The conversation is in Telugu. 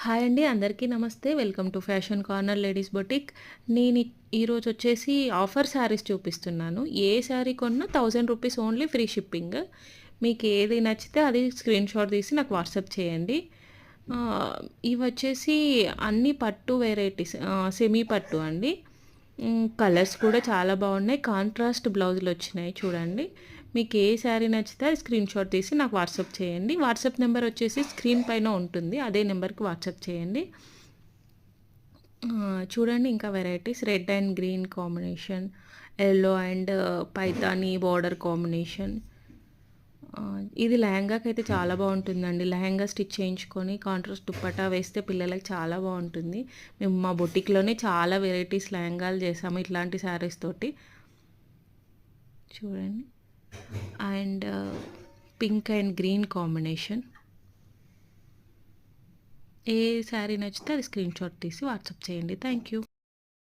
హాయ్ అండి. అందరికీ నమస్తే. Welcome to fashion corner ladies boutique. నేను ఈరోజొచ్చేసి ఆఫర్ శారీస్ చూపిస్తున్నాను. ఏ శారీ కొన్నా ₹1000 ఓన్లీ ఫ్రీ షిప్పింగ్. మీకు ఏది నచ్చితే అది స్క్రీన్‌షాట్ తీసి నాకు వాట్సాప్ చేయండి. ఆహ్, ఇవొచ్చేసి అన్ని పట్టు వెరైటీస్ సెమీ పట్టు అండి. కలర్స్ కూడా చాలా బాగున్నాయి. కాంట్రాస్ట్ బ్లౌజులొచ్చినాయి చూడండి. మీకు ఏ శారీ నచ్చితే అది స్క్రీన్‌షాట్ తీసి నాకు వాట్సాప్ చేయండి. వాట్సాప్ నెంబర్ వచ్చేసి స్క్రీన్ పైన ఉంటుంది. అదే నెంబర్‌కి వాట్సాప్ చేయండి. చూడండి ఇంకా varieties red and green combination, yellow and Paithani border combination. ఇది లెహంగాకైతే చాలా బాగుంటుందండి. లెహంగా స్టిచ్ చేయించుకొని కాంట్రాస్ట్ దుప్పట్టా వేస్తే పిల్లలకి చాలా బాగుంటుంది. మేము మా బొటిక్‌లోనే చాలా వెరైటీస్ లెహంగాలు చేసాము ఇట్లాంటి శారీస్ తోటి. చూడండి. And pink and green combination. ఏ శారీ నచ్చితే అది స్క్రీన్‌షాట్ తీసి వాట్సాప్ చేయండి. Thank you.